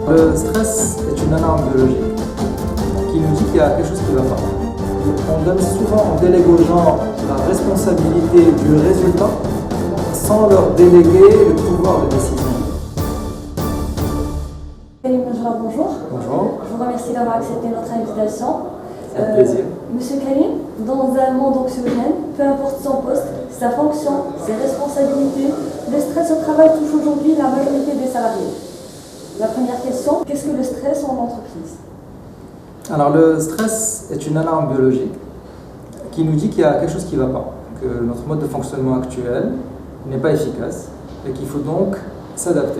Le stress est une alarme biologique qui nous dit qu'il y a quelque chose qui ne va pas. On donne souvent, on délègue aux gens la responsabilité du résultat sans leur déléguer le pouvoir de décision. Bonjour. Bonjour. Je vous remercie d'avoir accepté notre invitation. C'est un plaisir. Monsieur Karim, dans un monde anxiogène, peu importe son poste, sa fonction, ses responsabilités, le stress au travail touche aujourd'hui la majorité des salariés. La première question, qu'est-ce que le stress en entreprise? Alors le stress est une alarme biologique qui nous dit qu'il y a quelque chose qui ne va pas, que notre mode de fonctionnement actuel n'est pas efficace et qu'il faut donc s'adapter.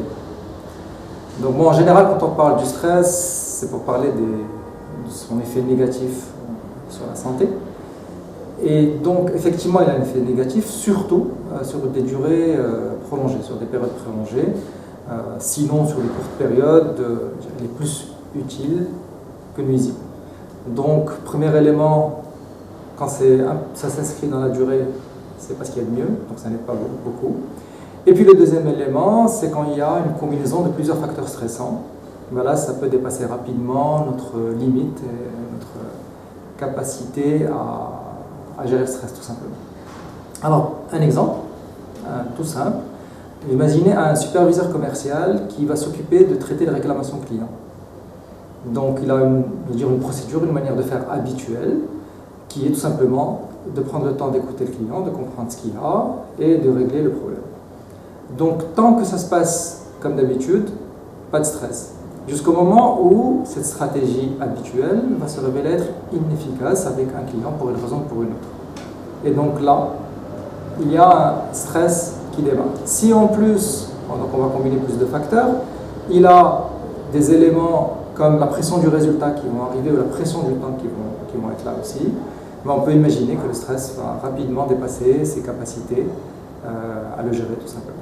Donc bon, en général, quand on parle du stress, c'est pour parler de son effet négatif sur la santé. Et donc effectivement, il a un effet négatif, surtout sur des durées prolongées, sur des périodes prolongées. Sinon, sur les courtes périodes, il est plus utile que nuisible. Donc, premier élément, quand ça s'inscrit dans la durée, c'est parce qu'il y a de mieux, donc ça n'aide pas beaucoup. Et puis le deuxième élément, c'est quand il y a une combinaison de plusieurs facteurs stressants. Ben là, ça peut dépasser rapidement notre limite et notre capacité à gérer le stress, tout simplement. Alors, un exemple, tout simple. Imaginez un superviseur commercial qui va s'occuper de traiter les réclamations clients. Donc il a une procédure, une manière de faire habituelle, qui est tout simplement de prendre le temps d'écouter le client, de comprendre ce qu'il a et de régler le problème. Donc tant que ça se passe comme d'habitude, pas de stress. Jusqu'au moment où cette stratégie habituelle va se révéler être inefficace avec un client pour une raison ou pour une autre. Et donc là, il y a un stress qui démarre. Si en plus, donc on va combiner plus de facteurs, il a des éléments comme la pression du résultat qui vont arriver ou la pression du temps qui vont être là aussi, mais on peut imaginer que le stress va rapidement dépasser ses capacités à le gérer tout simplement.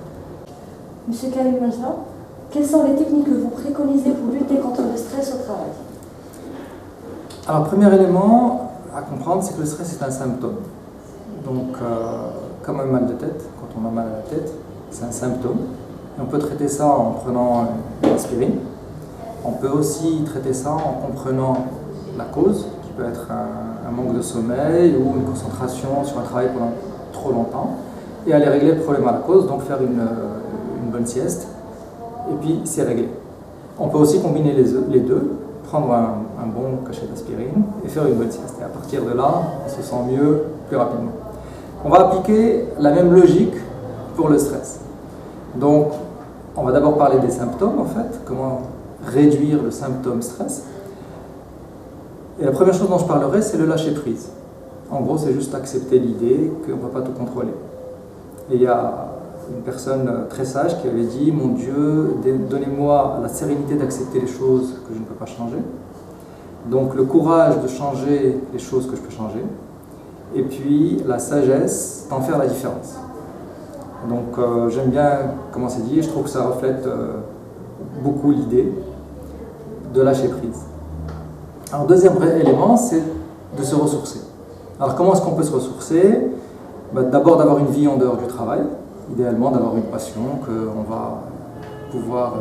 Monsieur Karim, maintenant, quelles sont les techniques que vous préconisez pour lutter contre le stress au travail? Alors, premier élément à comprendre, c'est que le stress est un symptôme. Donc, comme un mal de tête, quand on a mal à la tête, c'est un symptôme. Et on peut traiter ça en prenant une aspirine. On peut aussi traiter ça en comprenant la cause, qui peut être un manque de sommeil ou une concentration sur un travail pendant trop longtemps, et aller régler le problème à la cause, donc faire une bonne sieste, et puis c'est réglé. On peut aussi combiner les deux, prendre un bon cachet d'aspirine et faire une bonne sieste. Et à partir de là, on se sent mieux plus rapidement. On va appliquer la même logique pour le stress. Donc, on va d'abord parler des symptômes, en fait, comment réduire le symptôme stress. Et la première chose dont je parlerai, c'est le lâcher prise. En gros, c'est juste accepter l'idée qu'on ne va pas tout contrôler. Et il y a une personne très sage qui avait dit « Mon Dieu, donnez-moi la sérénité d'accepter les choses que je ne peux pas changer. Donc le courage de changer les choses que je peux changer. Et puis la sagesse d'en faire la différence. » Donc j'aime bien comment c'est dit, je trouve que ça reflète beaucoup l'idée de lâcher prise. Alors deuxième élément, c'est de se ressourcer. Alors comment est-ce qu'on peut se ressourcer? D'abord d'avoir une vie en dehors du travail, idéalement d'avoir une passion qu'on va pouvoir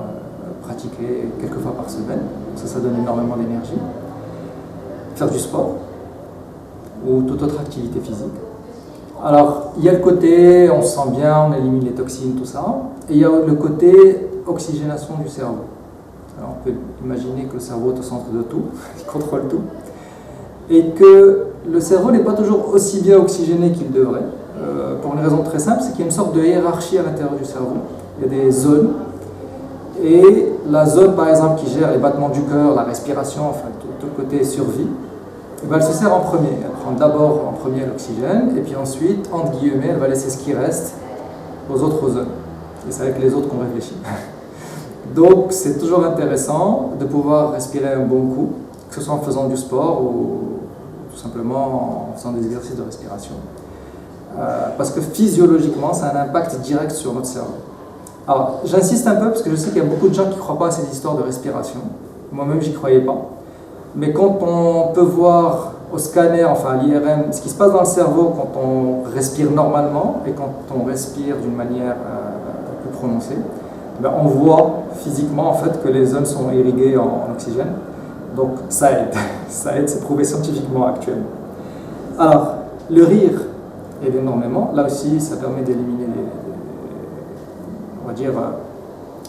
pratiquer quelques fois par semaine, ça donne énormément d'énergie. Faire du sport ou toute autre activité physique. Alors il y a le côté on se sent bien, on élimine les toxines, tout ça, et il y a le côté oxygénation du cerveau. Alors on peut imaginer que le cerveau est au centre de tout, il contrôle tout, et que le cerveau n'est pas toujours aussi bien oxygéné qu'il devrait, pour une raison très simple, c'est qu'il y a une sorte de hiérarchie à l'intérieur du cerveau. Il y a des zones, et la zone par exemple qui gère les battements du cœur, la respiration, enfin tout le côté survie, elle se sert en premier. Elle prend d'abord en premier l'oxygène, et puis ensuite, entre guillemets, elle va laisser ce qui reste aux autres zones. Et c'est avec les autres qu'on réfléchit. Donc c'est toujours intéressant de pouvoir respirer un bon coup, que ce soit en faisant du sport ou tout simplement en faisant des exercices de respiration. Parce que physiologiquement, ça a un impact direct sur notre cerveau. Alors j'insiste un peu parce que je sais qu'il y a beaucoup de gens qui ne croient pas à cette histoire de respiration. Moi-même, j'y croyais pas. Mais quand on peut voir au scanner, enfin à l'IRM, ce qui se passe dans le cerveau quand on respire normalement et quand on respire d'une manière plus prononcée, on voit physiquement en fait que les zones sont irriguées en oxygène. Donc ça aide, c'est prouvé scientifiquement actuellement. Alors, le rire aide énormément. Là aussi, ça permet d'éliminer on va dire,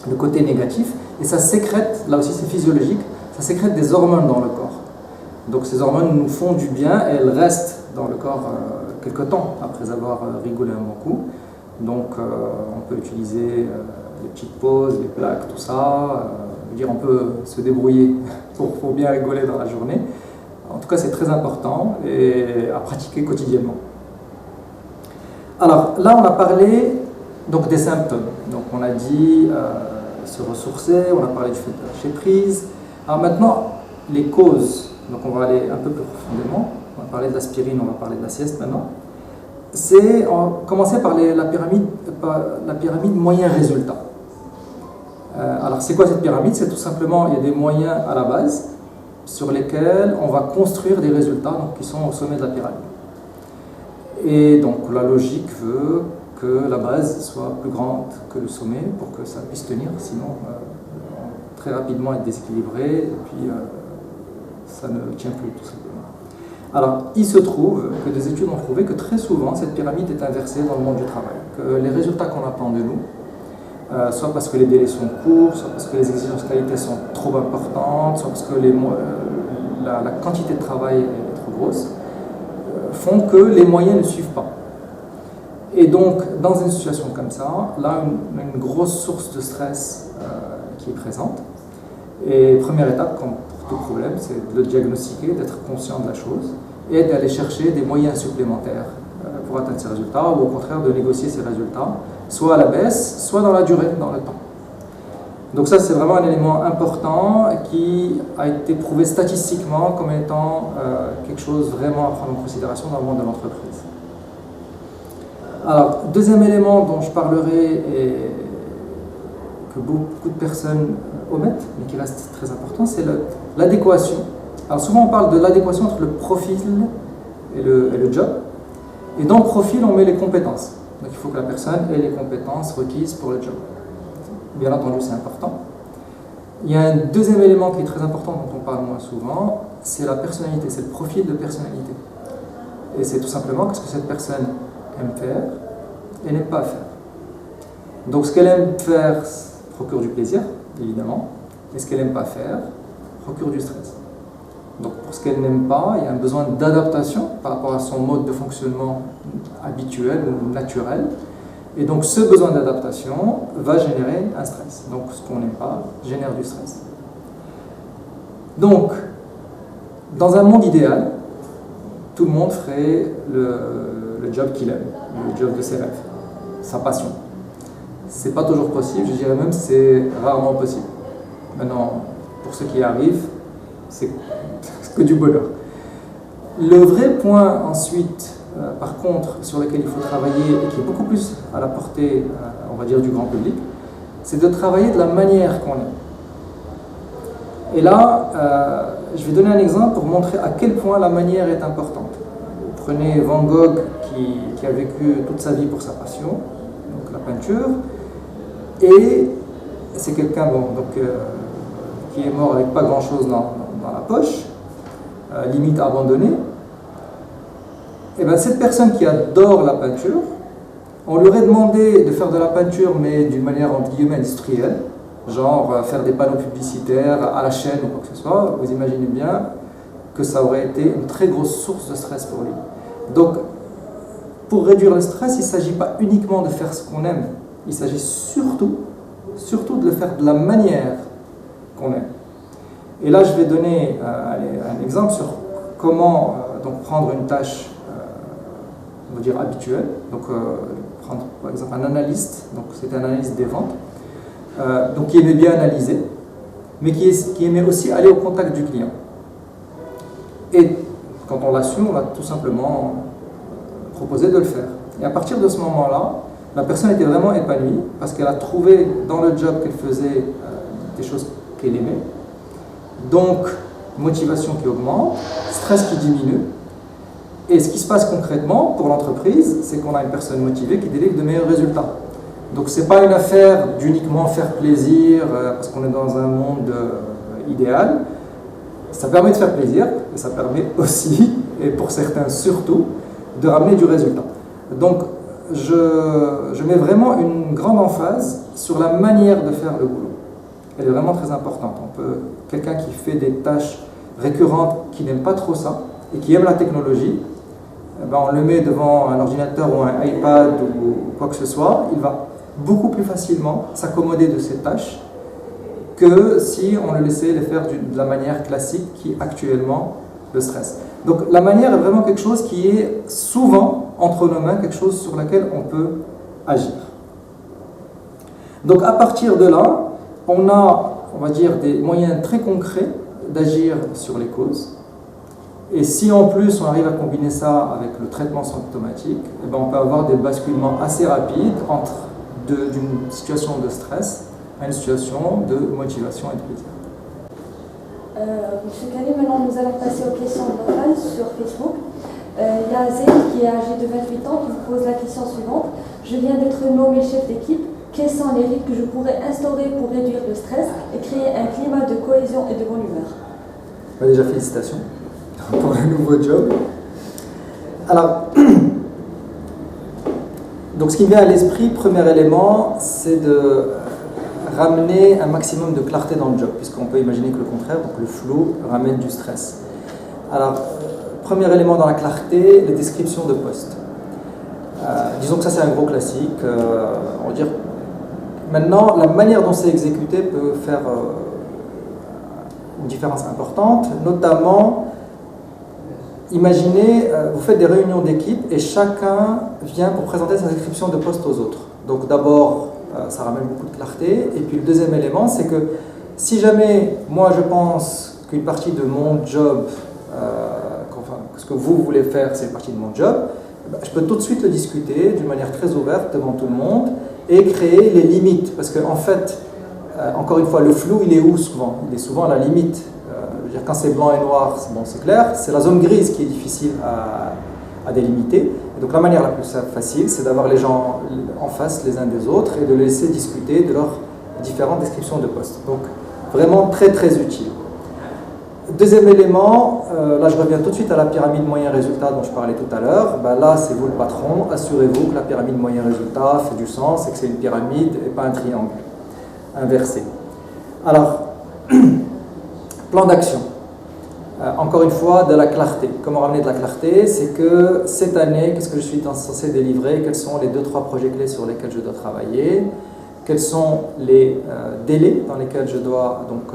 le côté négatif. Et ça sécrète, là aussi c'est physiologique, ça sécrète des hormones dans le corps. Donc ces hormones nous font du bien et elles restent dans le corps quelque temps après avoir rigolé un bon coup. Donc on peut utiliser les petites pauses, les plaques, tout ça. On peut se débrouiller pour bien rigoler dans la journée. En tout cas, c'est très important et à pratiquer quotidiennement. Alors là, on a parlé donc, des symptômes. Donc on a dit se ressourcer, on a parlé du fait de lâcher prise. Alors maintenant, les causes. Donc on va aller un peu plus profondément. On va parler de l'aspirine, on va parler de la sieste maintenant. C'est commencer par la pyramide moyen-résultat. Alors c'est quoi cette pyramide? C'est tout simplement, il y a des moyens à la base sur lesquels on va construire des résultats donc, qui sont au sommet de la pyramide. Et donc la logique veut que la base soit plus grande que le sommet pour que ça puisse tenir, sinon très rapidement être déséquilibré et puis ça ne tient plus tout simplement. Alors il se trouve que des études ont prouvé que très souvent cette pyramide est inversée dans le monde du travail, que les résultats qu'on attend de nous, soit parce que les délais sont courts, soit parce que les exigences de qualité sont trop importantes, soit parce que la quantité de travail est trop grosse, font que les moyens ne suivent pas. Et donc, dans une situation comme ça, là, on a une grosse source de stress qui est présente. Et première étape, comme pour tout problème, c'est de le diagnostiquer, d'être conscient de la chose et d'aller chercher des moyens supplémentaires pour atteindre ces résultats, ou au contraire de négocier ces résultats, soit à la baisse, soit dans la durée, dans le temps. Donc ça, c'est vraiment un élément important qui a été prouvé statistiquement comme étant quelque chose vraiment à prendre en considération dans le monde de l'entreprise. Alors, deuxième élément dont je parlerai et que beaucoup de personnes omettent, mais qui reste très important, c'est l'adéquation. Alors souvent on parle de l'adéquation entre le profil et le job. Et dans le profil, on met les compétences. Donc il faut que la personne ait les compétences requises pour le job. Bien entendu, c'est important. Il y a un deuxième élément qui est très important dont on parle moins souvent, c'est la personnalité, c'est le profil de personnalité. Et c'est tout simplement ce que cette personne aime faire et n'aime pas faire. Donc ce qu'elle aime faire procure du plaisir, évidemment, et ce qu'elle n'aime pas faire procure du stress. Donc pour ce qu'elle n'aime pas, il y a un besoin d'adaptation par rapport à son mode de fonctionnement habituel ou naturel. Et donc ce besoin d'adaptation va générer un stress. Donc ce qu'on n'aime pas génère du stress. Donc, dans un monde idéal, tout le monde ferait le job qu'il aime, le job de ses rêves, sa passion. C'est pas toujours possible, je dirais même c'est rarement possible. Maintenant, pour ceux qui y arrivent, c'est que du bonheur. Le vrai point ensuite, par contre, sur lequel il faut travailler et qui est beaucoup plus à la portée, on va dire, du grand public, c'est de travailler de la manière qu'on aime. Et là, je vais donner un exemple pour montrer à quel point la manière est importante. Prenez Van Gogh qui a vécu toute sa vie pour sa passion, donc la peinture, et c'est quelqu'un qui est mort avec pas grand-chose dans la poche, limite abandonné. Et bien cette personne qui adore la peinture, on lui aurait demandé de faire de la peinture mais d'une manière entre guillemets industrielle, genre faire des panneaux publicitaires à la chaîne ou quoi que ce soit, vous imaginez bien que ça aurait été une très grosse source de stress pour lui. Donc pour réduire le stress, il ne s'agit pas uniquement de faire ce qu'on aime, il s'agit surtout de le faire de la manière qu'on aime. Et là je vais donner un exemple sur comment donc prendre une tâche on va dire habituelle, donc prendre par exemple un analyste, donc c'était un analyste des ventes, donc qui aimait bien analyser, mais qui aimait aussi aller au contact du client. Et quand on l'a su, on l'a tout simplement proposé de le faire. Et à partir de ce moment-là, la personne était vraiment épanouie parce qu'elle a trouvé dans le job qu'elle faisait des choses qu'elle aimait. Donc, motivation qui augmente, stress qui diminue. Et ce qui se passe concrètement pour l'entreprise, c'est qu'on a une personne motivée qui délivre de meilleurs résultats. Donc ce n'est pas une affaire d'uniquement faire plaisir parce qu'on est dans un monde idéal. Ça permet de faire plaisir, et ça permet aussi, et pour certains surtout, de ramener du résultat. Donc je mets vraiment une grande emphase sur la manière de faire le boulot. Elle est vraiment très importante. Quelqu'un qui fait des tâches récurrentes, qui n'aime pas trop ça, et qui aime la technologie, on le met devant un ordinateur ou un iPad ou quoi que ce soit, il va beaucoup plus facilement s'accommoder de ces tâches que si on le laissait les faire de la manière classique qui actuellement le stresse. Donc la manière est vraiment quelque chose qui est souvent entre nos mains, quelque chose sur lequel on peut agir. Donc à partir de là, on a, on va dire, des moyens très concrets d'agir sur les causes. Et si en plus on arrive à combiner ça avec le traitement symptomatique, on peut avoir des basculements assez rapides d'une situation de stress à une situation de motivation et de plaisir. Monsieur Khalil, maintenant nous allons passer aux questions locales sur Facebook. Il y a Zélie qui est âgé de 28 ans qui vous pose la question suivante. Je viens d'être nommé chef d'équipe. Quels sont les rythmes que je pourrais instaurer pour réduire le stress et créer un climat de cohésion et de bonne humeur? Déjà félicitations pour le nouveau job. Alors, donc ce qui me vient à l'esprit, premier élément, c'est de ramener un maximum de clarté dans le job, puisqu'on peut imaginer que le contraire, donc le flou, ramène du stress. Alors, premier élément dans la clarté, les descriptions de postes. Disons que ça c'est un gros classique. On va dire, maintenant, la manière dont c'est exécuté peut faire une différence importante, notamment, imaginez, vous faites des réunions d'équipe et chacun vient pour présenter sa description de poste aux autres. Donc d'abord, ça ramène beaucoup de clarté. Et puis le deuxième élément, c'est que si jamais moi je pense qu'une partie de mon job, ce que vous voulez faire, c'est une partie de mon job, je peux tout de suite le discuter d'une manière très ouverte devant tout le monde et créer les limites. Parce qu'en fait, encore une fois, le flou, il est où souvent? Il est souvent à la limite. Quand c'est blanc et noir, c'est clair. C'est la zone grise qui est difficile à délimiter. Et donc la manière la plus facile, c'est d'avoir les gens en face les uns des autres et de les laisser discuter de leurs différentes descriptions de postes. Donc vraiment très très utile. Deuxième élément, là je reviens tout de suite à la pyramide moyen-résultat dont je parlais tout à l'heure. Là c'est vous le patron, assurez-vous que la pyramide moyen-résultat fait du sens et que c'est une pyramide et pas un triangle inversé. Alors, plan d'action. Encore une fois, de la clarté. Comment ramener de la clarté? C'est que cette année, qu'est-ce que je suis censé délivrer? Quels sont les 2-3 projets clés sur lesquels je dois travailler? Quels sont les délais dans lesquels je dois donc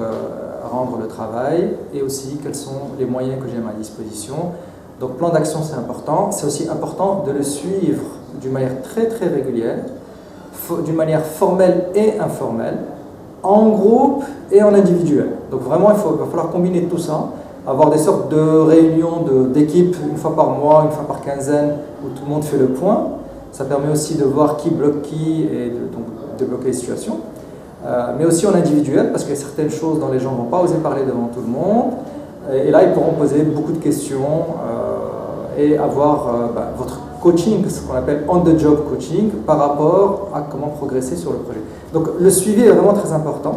rendre le travail? Et aussi, quels sont les moyens que j'ai à ma disposition? Donc, plan d'action, c'est important. C'est aussi important de le suivre d'une manière très très régulière, d'une manière formelle et informelle, en groupe et en individuel. Donc vraiment, il va falloir combiner tout ça, avoir des sortes de réunions d'équipe une fois par mois, une fois par quinzaine, où tout le monde fait le point. Ça permet aussi de voir qui bloque qui et donc débloquer les situations. Mais aussi en individuel, parce qu'il y a certaines choses dont les gens ne vont pas oser parler devant tout le monde. Et là, ils pourront poser beaucoup de questions et avoir votre coaching, ce qu'on appelle on-the-job coaching, par rapport à comment progresser sur le projet. Donc le suivi est vraiment très important.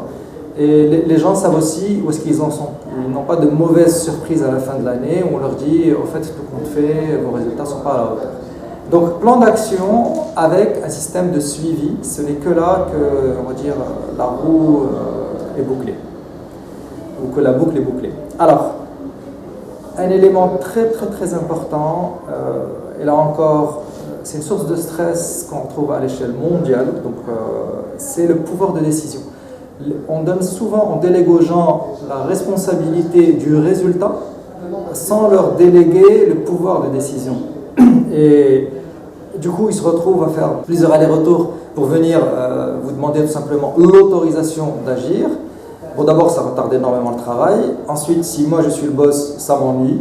Et les gens savent aussi où est-ce qu'ils en sont. Ils n'ont pas de mauvaises surprises à la fin de l'année où on leur dit au fait tout compte fait, vos résultats ne sont pas à la hauteur. Donc plan d'action avec un système de suivi, ce n'est que là que, on va dire, la roue est bouclée, ou que la boucle est bouclée. Alors, un élément très très très important, et là encore, c'est une source de stress qu'on retrouve à l'échelle mondiale, donc c'est le pouvoir de décision. On donne souvent, on délègue aux gens la responsabilité du résultat sans leur déléguer le pouvoir de décision. Et du coup, ils se retrouvent à faire plusieurs allers-retours pour venir vous demander tout simplement l'autorisation d'agir. Bon, d'abord, ça retarde énormément le travail. Ensuite, si moi je suis le boss, ça m'ennuie.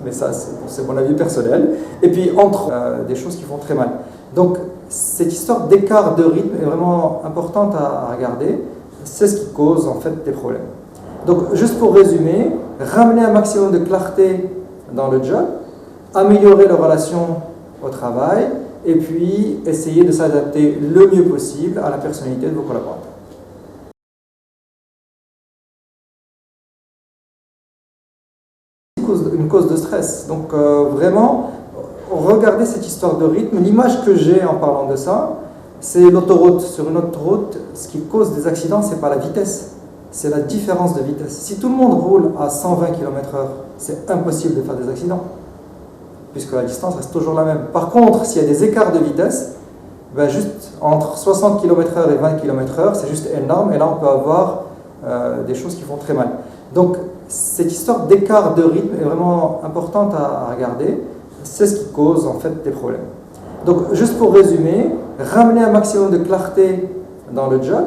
Mais ça, c'est mon avis personnel. Et puis, entre des choses qui font très mal. Donc, cette histoire d'écart de rythme est vraiment importante à regarder. C'est ce qui cause en fait des problèmes. Donc, juste pour résumer, ramener un maximum de clarté dans le job, améliorer les relations au travail et puis essayer de s'adapter le mieux possible à la personnalité de vos collaborateurs. Une cause de stress. Donc vraiment, regardez cette histoire de rythme. L'image que j'ai en parlant de ça, c'est l'autoroute. Sur une autoroute, ce qui cause des accidents, c'est pas la vitesse, c'est la différence de vitesse. Si tout le monde roule à 120 km/h, c'est impossible de faire des accidents, puisque la distance reste toujours la même. Par contre, s'il y a des écarts de vitesse, ben juste entre 60 km/h et 20 km/h, c'est juste énorme, et là on peut avoir des choses qui font très mal. Donc cette histoire d'écart de rythme est vraiment importante à regarder. C'est ce qui cause en fait des problèmes. Donc juste pour résumer, ramener un maximum de clarté dans le job,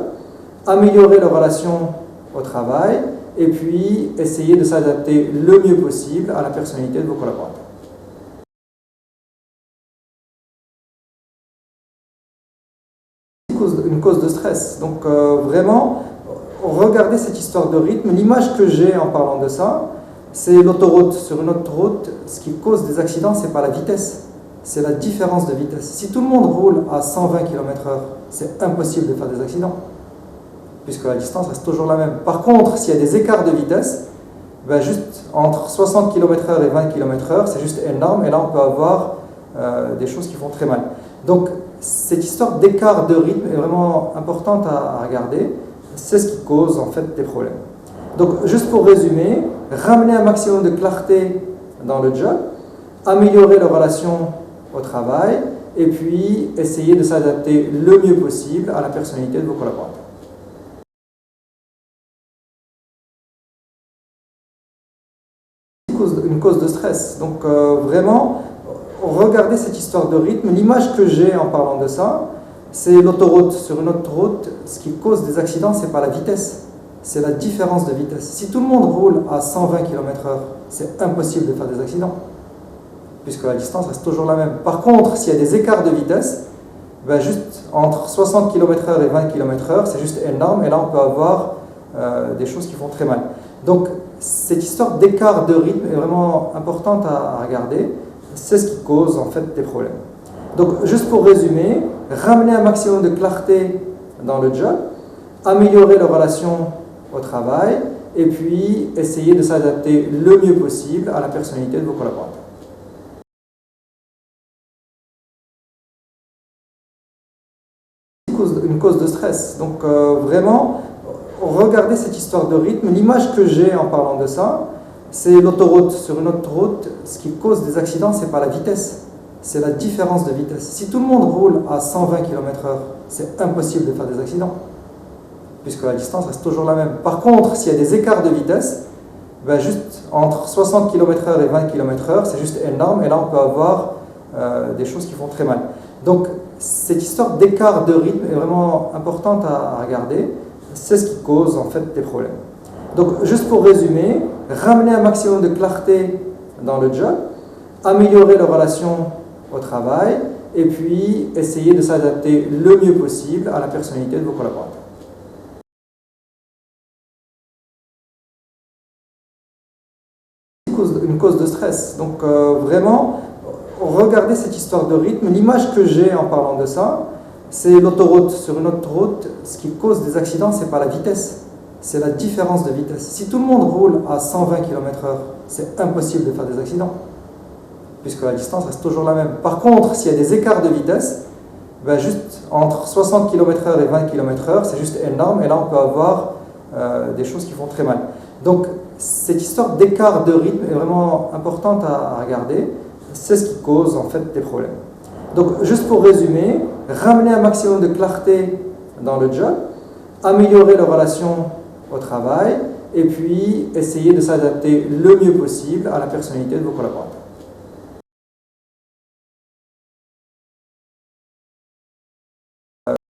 améliorer les relations au travail, et puis essayer de s'adapter le mieux possible à la personnalité de vos collaborateurs. Une cause de stress. Donc vraiment, regardez cette histoire de rythme. L'image que j'ai en parlant de ça, c'est l'autoroute. Sur une autoroute, ce qui cause des accidents, c'est pas la vitesse, c'est la différence de vitesse. Si tout le monde roule à 120 km/h, c'est impossible de faire des accidents, puisque la distance reste toujours la même. Par contre, s'il y a des écarts de vitesse, ben juste entre 60 km/h et 20 km/h, c'est juste énorme, et là on peut avoir des choses qui font très mal. Donc cette histoire d'écart de rythme est vraiment importante à regarder. C'est ce qui cause en fait des problèmes. Donc juste pour résumer, ramener un maximum de clarté dans le job, améliorer les relations au travail, et puis essayer de s'adapter le mieux possible à la personnalité de vos collaborateurs. Une cause de stress. Donc vraiment, regardez cette histoire de rythme. L'image que j'ai en parlant de ça, c'est l'autoroute. Sur une autoroute, ce qui cause des accidents, c'est pas la vitesse, c'est la différence de vitesse. Si tout le monde roule à 120 km/h, c'est impossible de faire des accidents, puisque la distance reste toujours la même. Par contre, s'il y a des écarts de vitesse, ben juste entre 60 km/h et 20 km/h, c'est juste énorme, et là on peut avoir des choses qui font très mal. Donc cette histoire d'écart de rythme est vraiment importante à regarder. C'est ce qui cause en fait des problèmes. Donc juste pour résumer, ramener un maximum de clarté dans le job, améliorer les relations au travail, et puis essayer de s'adapter le mieux possible à la personnalité de vos collaborateurs. Une cause de stress. Donc vraiment, regardez cette histoire de rythme. L'image que j'ai en parlant de ça, c'est l'autoroute. Sur une autoroute, ce qui cause des accidents, c'est pas la vitesse, c'est la différence de vitesse. Si tout le monde roule à 120 km/h, c'est impossible de faire des accidents, puisque la distance reste toujours la même. Par contre, s'il y a des écarts de vitesse, ben juste entre 60 km/h et 20 km/h, c'est juste énorme, et là on peut avoir des choses qui font très mal. Donc cette histoire d'écart de rythme est vraiment importante à regarder. C'est ce qui cause en fait des problèmes. Donc juste pour résumer, ramener un maximum de clarté dans le job, améliorer les relations au travail, et puis essayer de s'adapter le mieux possible à la personnalité de vos collaborateurs. Une cause de stress. Donc vraiment, regardez cette histoire de rythme. L'image que j'ai en parlant de ça, c'est l'autoroute. Sur une autoroute, ce qui cause des accidents, c'est pas la vitesse, c'est la différence de vitesse. Si tout le monde roule à 120 km/h, c'est impossible de faire des accidents, puisque la distance reste toujours la même. Par contre, s'il y a des écarts de vitesse, ben juste entre 60 km/h et 20 km/h, c'est juste énorme, et là on peut avoir des choses qui font très mal. Donc cette histoire d'écart de rythme est vraiment importante à regarder. C'est ce qui cause en fait des problèmes. Donc juste pour résumer, ramener un maximum de clarté dans le job, améliorer les relations au travail, et puis essayer de s'adapter le mieux possible à la personnalité de vos collaborateurs.